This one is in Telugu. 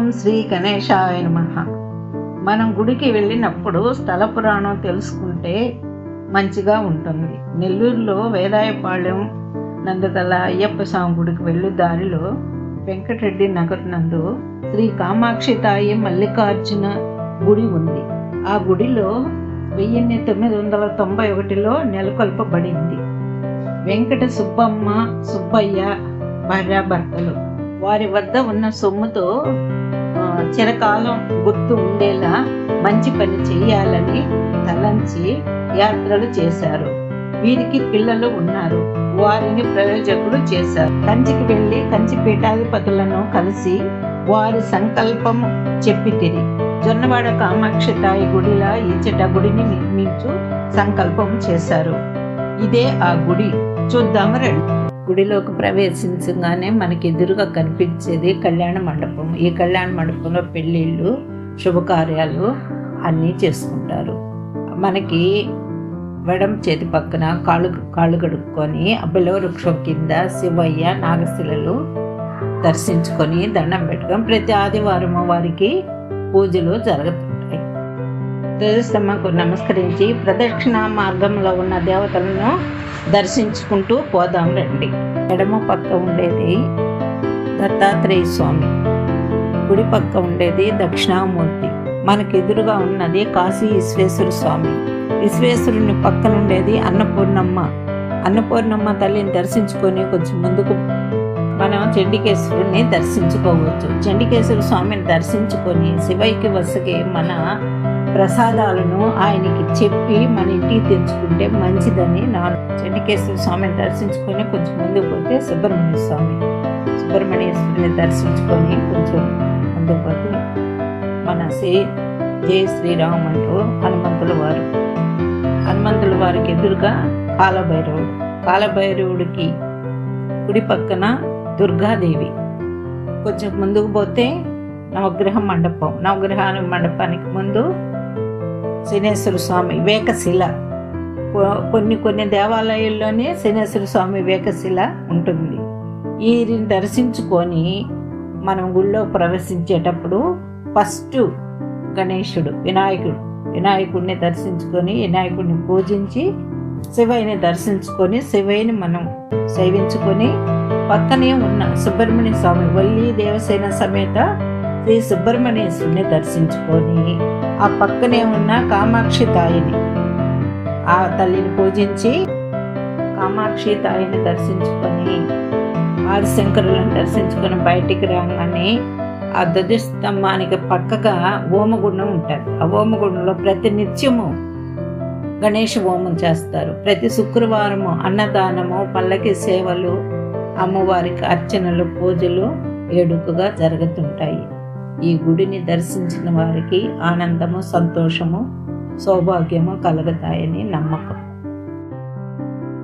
ఓం శ్రీ గణేశాయ నమః. మనం గుడికి వెళ్ళినప్పుడు స్థల పురాణం తెలుసుకుంటే మంచిగా ఉంటుంది. నెల్లూరులో వేదాయపాళెం నందుగల అయ్యప్ప స్వామి గుడికి వెళ్ళు దారిలో వెంకటరెడ్డి నగర్ నందు శ్రీ కామాక్షి తాయి మల్లికార్జున గుడి ఉంది. ఆ గుడిలో 1991లో నెలకొల్పబడింది. వెంకట సుబ్బమ్మ సుబ్బయ్య భార్యాభర్తలు వారి వద్ద ఉన్న సొమ్ముతో చిరకాలం గుర్తు ఉండేలా మంచి పని చేయాలని తలంచి యాత్రలు చేశారు. వీరికి పిల్లలు ఉన్నారు. వారిని ప్రయోజకులు చేశారు. కంచికి వెళ్ళి కంచి పీఠాధిపతులను కలిసి వారి సంకల్పం చెప్పితిరి. జొన్నవాడ కామాక్షి తాయి గుడిలా ఇచ్చట గుడిని నిర్మించు సంకల్పం చేశారు. ఇదే ఆ గుడి. చూద్దాము రండి. గుడిలోకి ప్రవేశించగానే మనకి ఎదురుగా కనిపించేది కళ్యాణ మండపం. ఈ కళ్యాణ మండపంలో పెళ్ళిళ్ళు శుభకార్యాలు అన్నీ చేసుకుంటారు. మనకి వెడం చేతి పక్కన కాళ్ళు కడుక్కొని అబ్బలో వృక్షం కింద శివయ్య నాగశిలలు దర్శించుకొని దండం పెట్టుకొని ప్రతి ఆదివారము వారికి పూజలు జరుగుతుంటాయి. ధ్వజస్తంభంకు నమస్కరించి ప్రదక్షిణ మార్గంలో ఉన్న దేవతలను దర్శించుకుంటూ పోదాం రండి. ఎడమ పక్క ఉండేది దత్తాత్రేయ స్వామి, కుడి పక్క ఉండేది దక్షిణామూర్తి, మనకి ఎదురుగా ఉన్నది కాశీ విశ్వేశ్వర స్వామి, విశ్వేశ్వరుని పక్కన ఉండేది అన్నపూర్ణమ్మ తల్లిని దర్శించుకొని కొంచెం ముందుకు మనం చండికేశ్వరుని దర్శించుకోవచ్చు. చండికేశ్వర స్వామిని దర్శించుకొని శివయ్యకి వసగే మన ప్రసాదాలను ఆయనకి చెప్పి మన ఇంటికి తెచ్చుకుంటే మంచిదని చండికేశ్వర స్వామిని దర్శించుకొని కొంచెం ముందుకు పోతే సుబ్రహ్మణ్యేశ్వరిని దర్శించుకొని కొంచెం ముందుకు పోతే మన జై శ్రీరామ్ అంటూ హనుమంతుల వారికి ఎదురుగా కాలభైరవుడికి కుడి పక్కన దుర్గాదేవి. కొంచెం ముందుకు పోతే నవగ్రహ మండపానికి ముందు శనేశ్వర స్వామి వేకశిల. కొన్ని దేవాలయాల్లోనే శనేశ్వర స్వామి వేకశిల ఉంటుంది. వీరిని దర్శించుకొని మనం గుళ్ళో ప్రవేశించేటప్పుడు ఫస్ట్ గణేశుడు వినాయకుడిని దర్శించుకొని వినాయకుడిని పూజించి శివయ్యని దర్శించుకొని శివయ్యని మనం సేవించుకొని పక్కనే ఉన్న సుబ్రహ్మణ్య స్వామి వల్లి దేవసేన సమేత శ్రీ సుబ్రహ్మణ్యేశ్వరుని దర్శించుకొని ఆ పక్కనే ఉన్న కామాక్షి తాయిని ఆ తల్లిని పూజించి కామాక్షి తాయిని దర్శించుకొని ఆదిశంకరులను దర్శించుకొని బయటికి రాగానే ఆ ధ్వజస్తంభానికి పక్కగా హోమగుండం ఉంటుంది. ఆ హోమగుండంలో ప్రతి నిత్యము గణేష హోమం చేస్తారు. ప్రతి శుక్రవారము అన్నదానము, పల్లకి సేవలు, అమ్మవారికి అర్చనలు, పూజలు ఏడుకగా జరుగుతుంటాయి. ఈ గుడిని దర్శించిన వారికి ఆనందము, సంతోషము, సౌభాగ్యము కలుగుతాయని నమ్మకం.